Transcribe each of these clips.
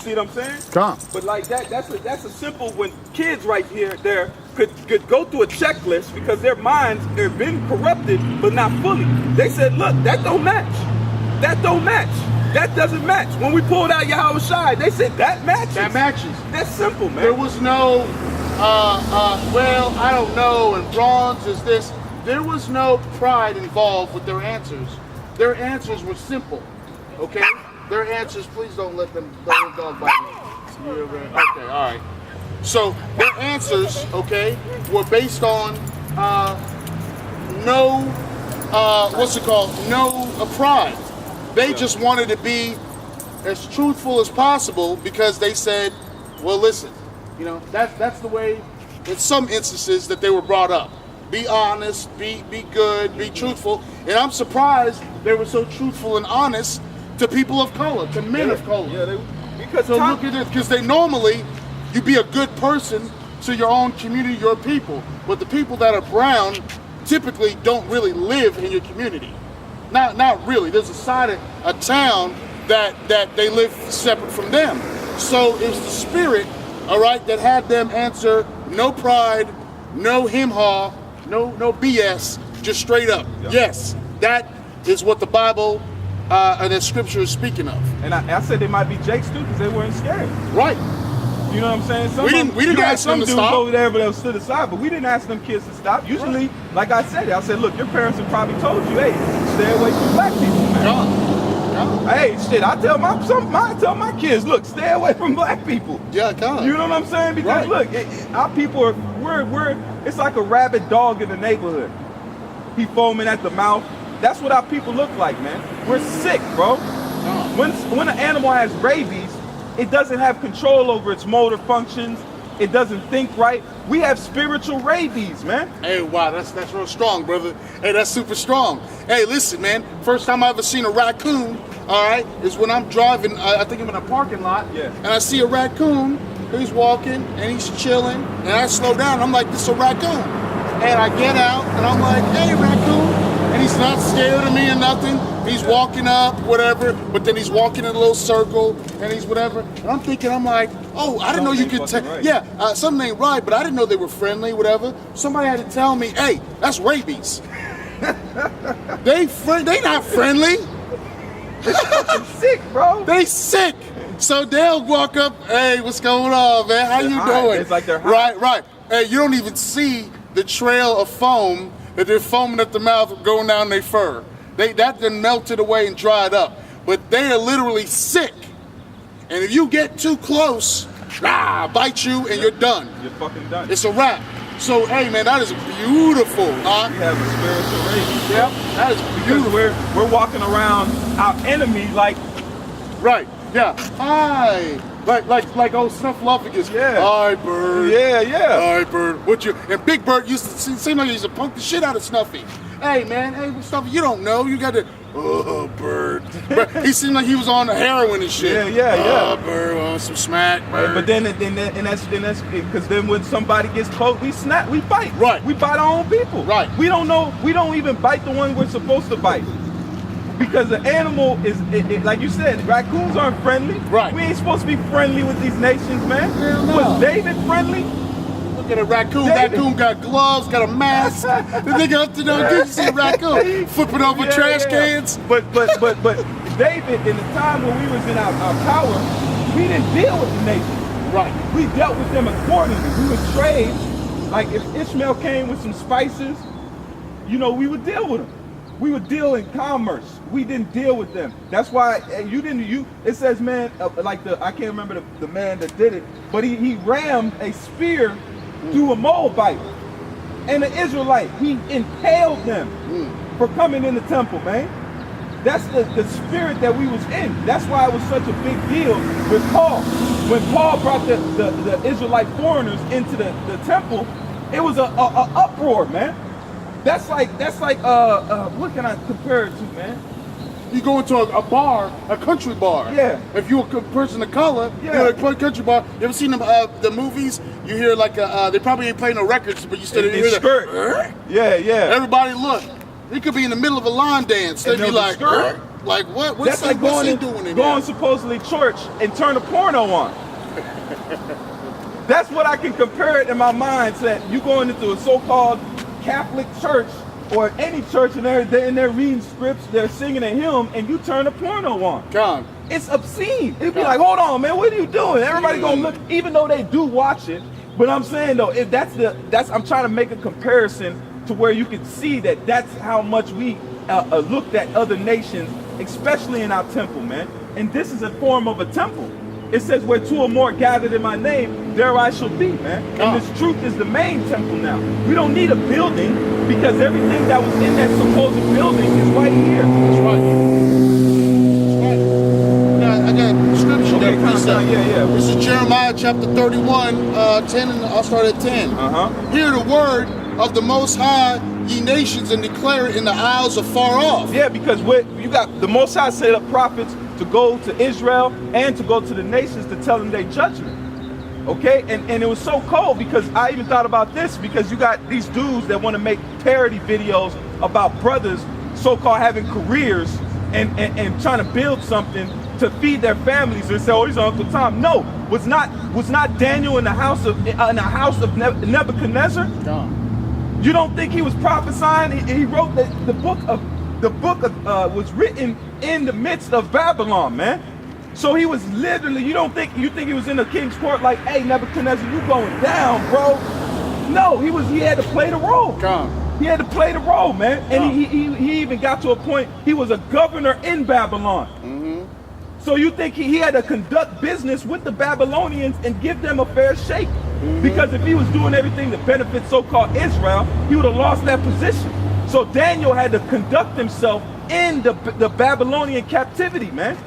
see what I'm saying? Come. But like that's a simple, when kids right here there could go through a checklist because their minds have been corrupted but not fully. They said, look, that don't match. That don't match. That doesn't match. When we pulled out Yahweh Shai, they said that matches. That matches. That's simple, man. There was no, well, I don't know, and bronze is this. There was no pride involved with their answers. Their answers were simple, okay? Their answers, please don't let them, don't dog bite me. Okay, all right. So their answers, okay, were based on no, no pride. They just wanted to be as truthful as possible because they said, well, listen, you know, that's the way, in some instances, that they were brought up. Be honest, be good, be truthful. And I'm surprised they were so truthful and honest to people of color, to men of color. Yeah, because so look at this, because they normally, you be a good person to your own community, your people. But the people that are brown typically don't really live in your community. Not really. There's a side of a town that they live separate from them. So it's the spirit, all right, that had them answer no pride, no him-haw, no BS, just straight up. Yeah. Yes, that is what the Bible and the scripture is speaking of. And I said they might be Jakes too because they weren't scared. Right. You know what I'm saying? We didn't ask them to stop. Over there, but they stood aside. But we didn't ask them kids to stop. Usually, like I said, look, your parents have probably told you, hey, stay away from black people, man. God. Hey, shit, I tell my kids, look, stay away from black people. Yeah, God. You know what I'm saying? Because look, our people are we're it's like a rabid dog in the neighborhood. He foaming at the mouth. That's what our people look like, man. We're sick, bro. When an animal has rabies, it doesn't have control over its motor functions. It doesn't think right. We have spiritual rabies, man. Hey, wow, that's real strong, brother. Hey, that's super strong. Hey, listen, man. First time I ever seen a raccoon, all right, is when I'm driving. I think I'm in a parking lot, and I see a raccoon. He's walking and he's chilling, and I slow down. I'm like, this is a raccoon. And I get out and I'm like, hey, raccoon. And he's not scared of me or nothing. He's walking up, whatever, but then he's walking in a little circle and he's whatever. And I'm thinking, I'm like, oh, I didn't know you could tell. Right. Yeah, something ain't right, but I didn't know they were friendly, whatever. Somebody had to tell me, hey, that's rabies. They not friendly. They're fucking sick, bro. They sick. So they'll walk up, hey, what's going on, man? How you doing? It's like they're high. Right. Hey, you don't even see the trail of foam that they're foaming at the mouth going down their fur. That then melted away and dried up. But they are literally sick. And if you get too close, bite you and you're done. You're fucking done. It's a wrap. So, hey, man, that is beautiful. We have a spiritual rabies. Yep, that is beautiful. We're walking around our enemy like... Right, yeah. Hi. Like old Snuffleupagus. Yeah. Hi, Bird. Yeah. Hi, Bird. What you? And Big Bird used to seem like he used to punk the shit out of Snuffy. Hey, man. Hey, Snuffy, you don't know. You got to. Oh, Bird. He seemed like he was on the heroin and shit. Yeah. Oh, Bird. Oh, some smack, Bird. But then that's because then when somebody gets close, we fight. Right. We bite our own people. Right. We don't know. We don't even bite the one we're supposed to bite. Because the animal is, like you said, raccoons aren't friendly. Right. We ain't supposed to be friendly with these nations, man. Hell no. Was David friendly? Look at a raccoon. Raccoon got gloves, got a mask. The nigga up to no good. You see a raccoon flipping over trash cans. But David, in the time when we was in our power, we didn't deal with the nations. Right. We dealt with them accordingly. We would trade. Like if Ishmael came with some spices, we would deal with them. We would deal in commerce. We didn't deal with them. That's why it says, man, I can't remember the man that did it, but he rammed a spear through a Moabite and an Israelite. He impaled them for coming in the temple, man. That's the spirit that we was in. That's why it was such a big deal with Paul. When Paul brought the Israelite foreigners into the temple, it was a uproar, man. That's like what can I compare it to, man? You go into a bar, a country bar. Yeah. If you're a person of color, you're a country bar. You ever seen the movies? You hear like they probably ain't playing no records, but you still hear skirt. Yeah. Everybody look. It could be in the middle of a line dance. They'd be like, Like what? That's like what's he going doing in going there? supposedly church and turn a porno on. That's what I can compare it in my mind to. That you going into a so-called Catholic church or any church and they're reading scripts, they're singing a hymn, and you turn a porno on. Con. It's obscene. It'd be like, hold on, man, what are you doing? Everybody gonna look, even though they do watch it. But I'm saying though, if I'm trying to make a comparison to where you can see that that's how much we looked at other nations, especially in our temple, man. And this is a form of a temple. It says where two or more gathered in my name, there I shall be, man. And this truth is the main temple now. We don't need a building because everything that was in that supposed building is right here. That's right. That's right. I got scripture Okay, that precept. yeah. This is Jeremiah chapter 31, 10, and I'll start at 10. Hear the word of the Most High, ye nations, and declare it in the isles afar off. Yeah, because you got the Most High set up prophets to go to Israel and to go to the nations to tell them their judgment. Okay, and it was so cold because I even thought about this because you got these dudes that want to make parody videos about brothers so-called having careers and trying to build something to feed their families and say, oh, he's Uncle Tom. No, was not Daniel in the house of Nebuchadnezzar? No. You don't think he was prophesying? He wrote the book was written in the midst of Babylon, man. So he was literally, you think he was in the king's court like, hey, Nebuchadnezzar, you going down, bro. No, he had to play the role. He had to play the role, man. And he even got to a point, he was a governor in Babylon. So you think he had to conduct business with the Babylonians and give them a fair shake? Because if he was doing everything to benefit so-called Israel, he would have lost that position. So Daniel had to conduct himself in the Babylonian captivity, man.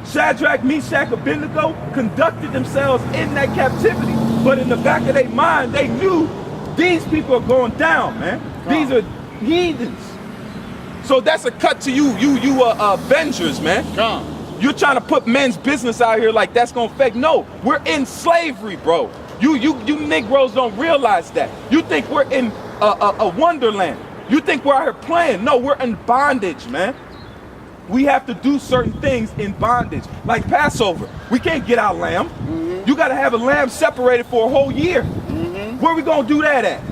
Shadrach, Meshach, Abednego conducted themselves in that captivity. But in the back of their mind, they knew these people are going down, man. These are heathens. So that's a cut to you avengers, man. You're trying to put men's business out here like that's gonna affect. No, we're in slavery, bro. You Negroes don't realize that. You think we're in a wonderland. You think we're out here playing. No, we're in bondage, man. We have to do certain things in bondage, like Passover. We can't get our lamb. You gotta have a lamb separated for a whole year. Where we gonna do that at?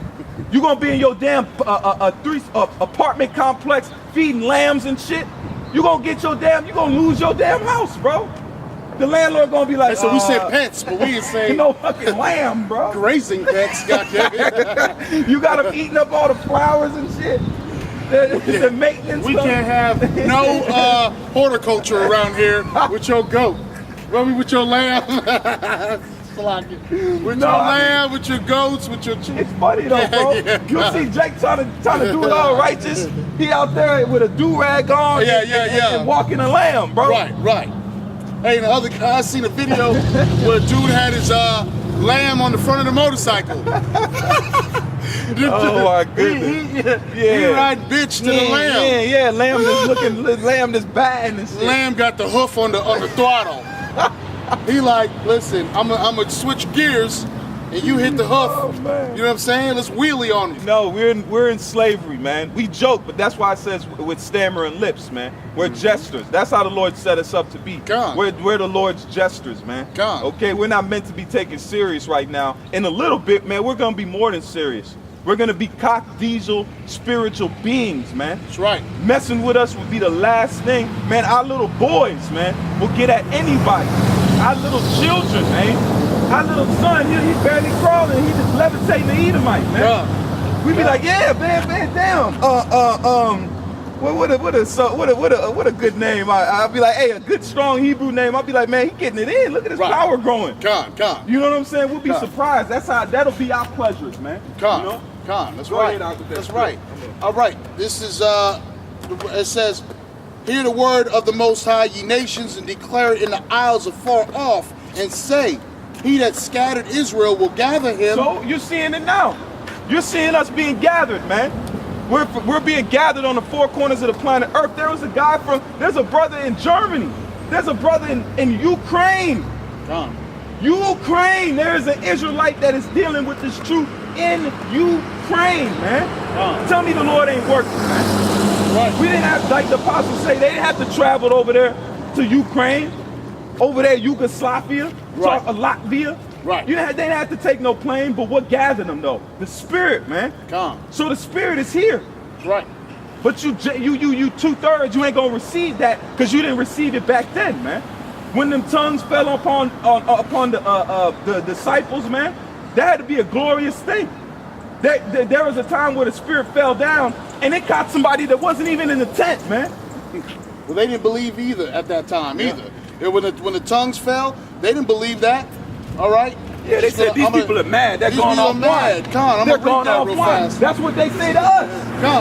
You gonna be in your damn apartment complex feeding lambs and shit? You gonna lose your damn house, bro. The landlord gonna be like, so we said pets, but we didn't say no fucking lamb, bro. Grazing pets, goddamn. You got them eating up all the flowers and shit. The maintenance. We can't have no horticulture around here with your goat. With your lamb. With your lamb, with your goats, with your chickens. It's funny though, bro. You see Jake trying to do it all righteous. He out there with a do-rag on and walking a lamb, bro. Right. Hey, I seen a video where a dude had his lamb on the front of the motorcycle. Oh my goodness. He ride bitch to the lamb. Yeah, lamb just bad and shit. Lamb got the hoof on the throttle. He like, listen, I'm gonna switch gears and you hit the hoof. Oh, man. You know what I'm saying? Let's wheelie on him. No, we're in slavery, man. We joke, but that's why it says with stammering lips, man. We're jesters. That's how the Lord set us up to be. We're the Lord's jesters, man. Okay, we're not meant to be taken serious right now. In a little bit, man, we're gonna be more than serious. We're gonna be cock diesel spiritual beings, man. That's right. Messing with us would be the last thing, man. Our little boys, man, will get at anybody. Our little children, man. Our little son, he's barely crawling. He just levitating the Edomite, man. We be like, yeah, man, damn. What a good name. I'll be like, hey, a good strong Hebrew name. I'll be like, man, he getting it in. Look at his power growing. You know what I'm saying? We'll be surprised. That'll be our pleasures, man. You know? That's right. That's right. All right. This is it says, hear the word of the Most High, ye nations, and declare it in the isles afar off, and say, he that scattered Israel will gather him. So you're seeing it now. You're seeing us being gathered, man. We're being gathered on the four corners of the planet Earth. There's a brother in Germany. There's a brother in Ukraine. Ukraine. There is an Israelite that is dealing with this truth in Ukraine, man. Tell me the Lord ain't working, man. Right. We didn't have, like the apostles say, they didn't have to travel over there to Ukraine, over there Yugoslavia, Right. Latvia. Right. They didn't have to take no plane, but what gathered them though? The Spirit, man. Come. So the Spirit is here. Right. But you 2/3, you ain't gonna receive that because you didn't receive it back then, man. When them tongues fell upon the disciples, man, that had to be a glorious thing. There was a time where the Spirit fell down and it caught somebody that wasn't even in the tent, man. Well, they didn't believe either at that time either. When the tongues fell, they didn't believe that. All right. Yeah, they said these people are mad. They're going off wine. They're going off wine. That's what they say to us.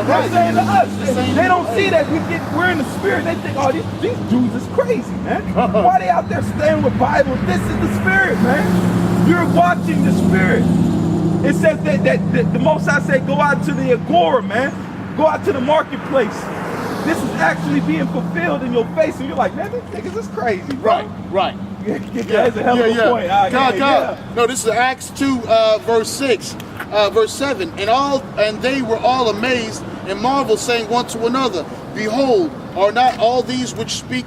They're saying to us. They don't see that we're in the Spirit. They think, oh, these dudes is crazy, man. Why they out there staying with Bibles? This is the Spirit, man. You're watching the Spirit. It says that the Most High said, go out to the agora, man. Go out to the marketplace. This is actually being fulfilled in your face, and you're like, man, these niggas is crazy, bro. Right. That's a hell of a point. God. No, this is Acts 2, verse 6, verse 7. And they were all amazed and marveled, saying one to another, behold, are not all these which speak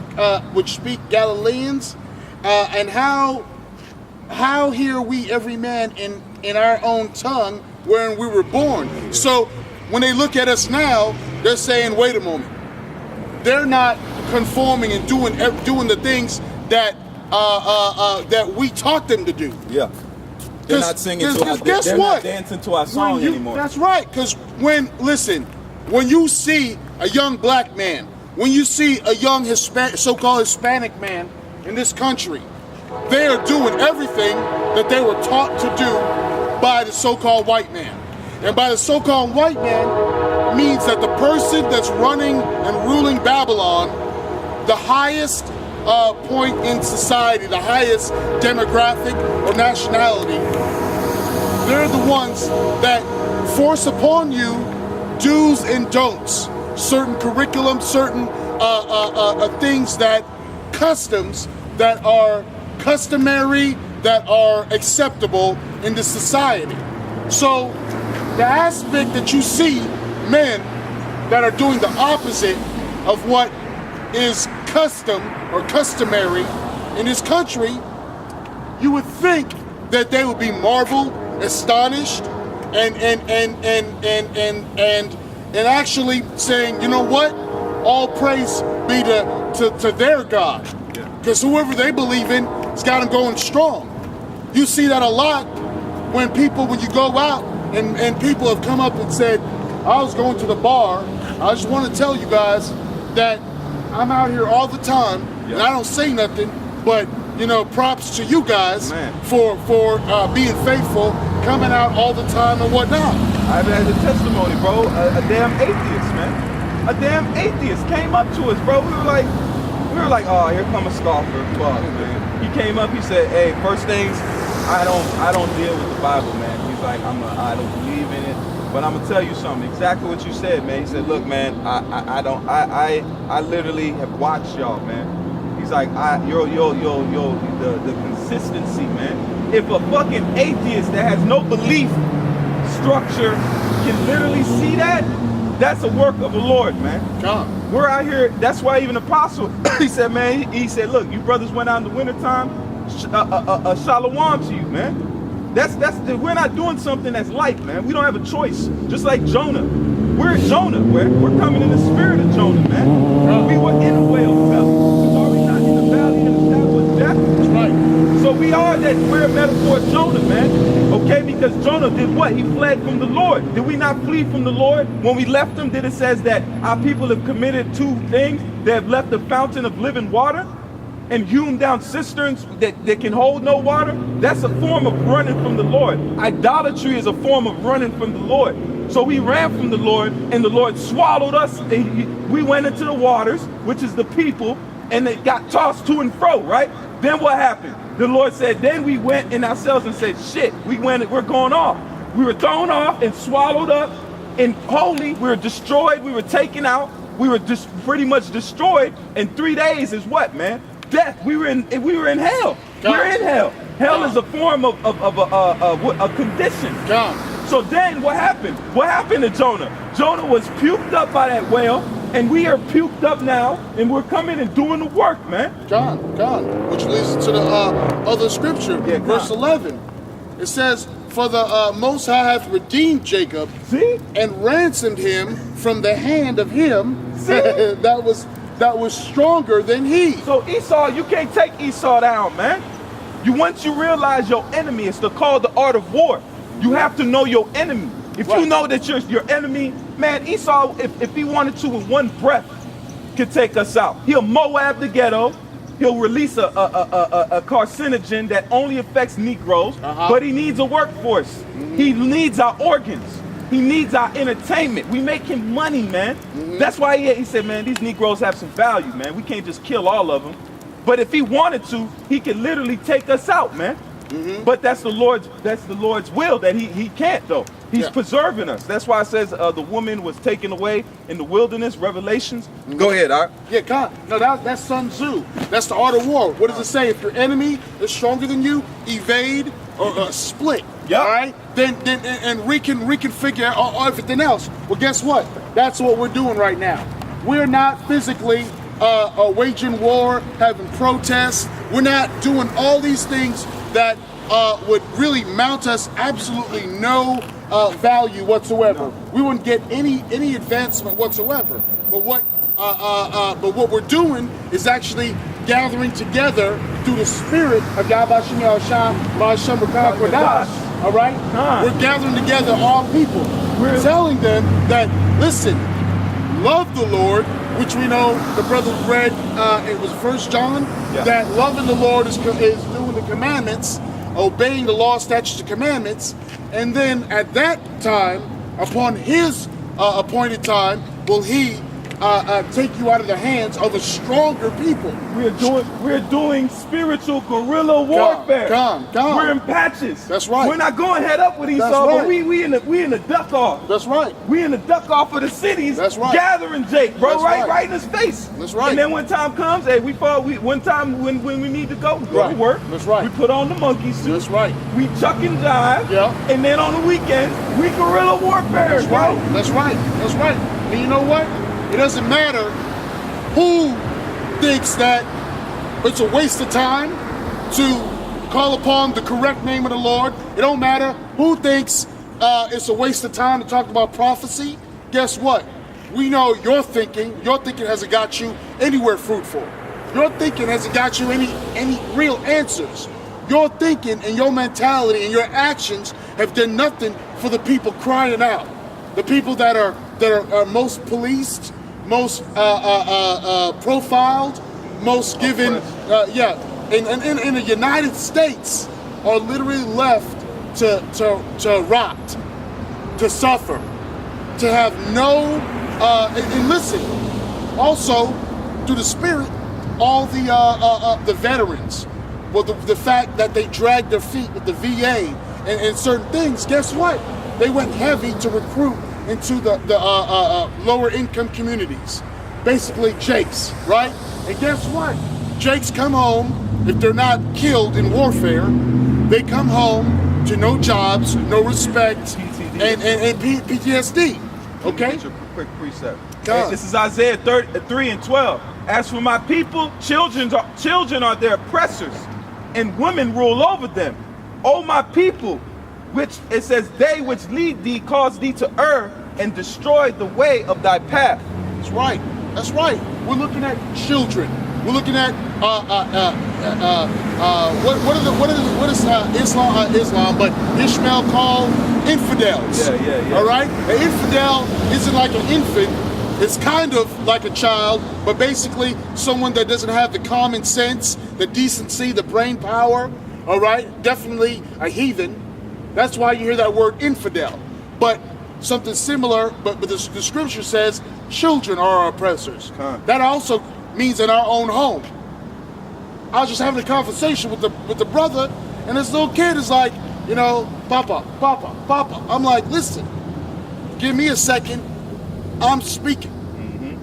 Galileans? And how hear we every man in our own tongue wherein we were born? So when they look at us now, they're saying, wait a moment. They're not conforming and doing the things that we taught them to do. Yeah. They're not singing to our they're not dancing to our song anymore. That's right. Because when you see a young black man, when you see a young so-called Hispanic man in this country, they are doing everything that they were taught to do by the so-called white man. And by the so-called white man means that the person that's running and ruling Babylon, the highest point in society, the highest demographic or nationality, they're the ones that force upon you do's and don'ts, certain curriculum, certain things customs that are customary, that are acceptable in the society. So the aspect that you see men that are doing the opposite of what is custom or customary in this country, you would think that they would be marveled, astonished, and actually saying, you know what? All praise be to their God. Because whoever they believe in has got them going strong. You see that a lot when you go out and people have come up and said, I was going to the bar. I just want to tell you guys that I'm out here all the time, and I don't say nothing, but props to you guys for being faithful, coming out all the time and whatnot. I've had a testimony, bro. A damn atheist, man. A damn atheist came up to us, bro. We were like, oh, here come a scoffer. Fuck, man. He came up. He said, hey, first things, I don't deal with the Bible, man. He's like, I don't believe in it. But I'm gonna tell you something, exactly what you said, man. He said, look, man, I literally have watched y'all, man. He's like, the consistency, man. If a fucking atheist that has no belief structure can literally see that, that's a work of the Lord, man. God. We're out here, that's why even Apostle, he said, man, he said, look, you brothers went out in the wintertime, shalom to you, man. We're not doing something that's light, man. We don't have a choice. Just like Jonah. We're Jonah. We're coming in the spirit of Jonah, man. We were in a whale's belly. Are we not in the valley of the shadow of death? That's right. So we're a metaphor of Jonah, man. Okay, because Jonah did what? He fled from the Lord. Did we not flee from the Lord? When we left him, did it says that our people have committed two things? They have left the fountain of living water and hewn down cisterns that can hold no water. That's a form of running from the Lord. Idolatry is a form of running from the Lord. So we ran from the Lord, and the Lord swallowed us. And we went into the waters, which is the people, and it got tossed to and fro, right? Then what happened? The Lord said, then we went in ourselves and said, shit, we're going off. We were thrown off and swallowed up, and holy, we were destroyed, we were taken out, we were just pretty much destroyed. And 3 days is what, man? Death. We were in hell. We're in hell. Hell is a form of a condition. So then what happened? What happened to Jonah? Jonah was puked up by that whale. And we are puked up now, and we're coming and doing the work, man. John, which leads to the other scripture, verse 11. It says, "For the Most High hath redeemed Jacob, and ransomed him from the hand of him that was stronger than he." So Esau, you can't take Esau down, man. Once you realize your enemy, it's called the art of war. You have to know your enemy. If you know that your enemy, man, Esau, if he wanted to with one breath, could take us out. He'll Moab the ghetto. He'll release a carcinogen that only affects Negroes, but he needs a workforce. He needs our organs. He needs our entertainment. We make him money, man. That's why he said, man, these Negroes have some value, man. We can't just kill all of them. But if he wanted to, he could literally take us out, man. But that's the Lord's will that he can't, though. He's preserving us. That's why it says the woman was taken away in the wilderness, Revelations. Go ahead, Art. Yeah, God. No, that's Sun Tzu. That's the art of war. What does it say? If your enemy is stronger than you, evade or split. All right? Then and reconfigure everything else. Well, guess what? That's what we're doing right now. We're not physically waging war, having protests. We're not doing all these things that would really mount us absolutely no value whatsoever. We wouldn't get any advancement whatsoever. But what we're doing is actually gathering together through the spirit of Yahbashim Yahushua Ma'ashem Rakah Kodash. All right? We're gathering together all people. We're telling them that, listen, love the Lord, which we know the brother read, it was 1 John, that loving the Lord is doing the commandments, obeying the law, statutes, and commandments, and then at that time, upon his appointed time, will he take you out of the hands of a stronger people. We're doing spiritual guerrilla warfare. We're in patches. That's right. We're not going head up with Esau, but we in the duck off. That's right. We in the duck off of the cities. That's right. Gathering Jake, bro, That's right in his face. That's right. And then when time comes, hey, one time when we need to go to work. That's right. We put on the monkey suit. That's right. We chuck and jive. Yeah. And then on the weekends, we guerrilla warfare. That's right. That's right. That's right. And you know what? It doesn't matter who thinks that it's a waste of time to call upon the correct name of the Lord. It don't matter who thinks it's a waste of time to talk about prophecy. Guess what? We know your thinking hasn't got you anywhere fruitful. Your thinking hasn't got you any real answers. Your thinking and your mentality and your actions have done nothing for the people crying out. The people that are most policed, most profiled, most given, in the United States are literally left to rot, to suffer, to have no, and listen, also through the spirit, all the veterans, well, the fact that they dragged their feet with the VA and certain things, guess what? They went heavy to recruit into the lower income communities, basically Jakes, right? And guess what? Jakes come home, if they're not killed in warfare, they come home to no jobs, no respect, and PTSD. Okay? Here's a quick precept. Hey, this is Isaiah 3:12. As for my people, children are their oppressors, and women rule over them. O my people, which it says, they which lead thee cause thee to err and destroy the way of thy path. That's right. That's right. We're looking at children. We're looking at what is Islam? But Ishmael called infidels. Yeah. All right. An infidel isn't like an infant. It's kind of like a child, but basically someone that doesn't have the common sense, the decency, the brain power. All right. Definitely a heathen. That's why you hear that word infidel. But something similar, but the scripture says children are our oppressors. That also means in our own home. I was just having a conversation with the brother, and this little kid is like, Papa. I'm like, listen, give me a second. I'm speaking.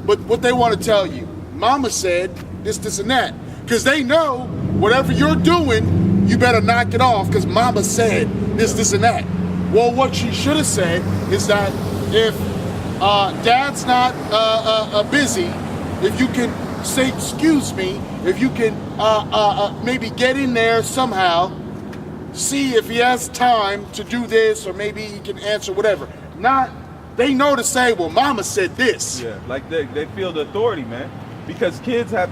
But what they want to tell you, Mama said this, and that. Because they know whatever you're doing, you better knock it off because Mama said this, and that. Well, what she should have said is that if Dad's not busy, if you can say excuse me, if you can maybe get in there somehow, see if he has time to do this, or maybe he can answer whatever. Not, they know to say, well, mama said this. Yeah, like they feel the authority, man. Because kids have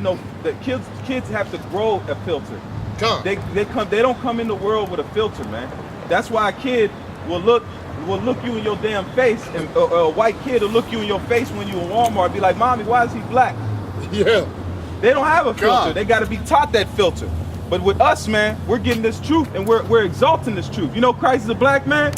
kids have to grow a filter. They don't come in the world with a filter, man. That's why a kid will look you in your damn face, and a white kid will look you in your face when you in Walmart and be like, mommy, why is he black? Yeah. They don't have a filter. They got to be taught that filter. But with us, man, we're getting this truth, and we're exalting this truth. You know Christ is a black man?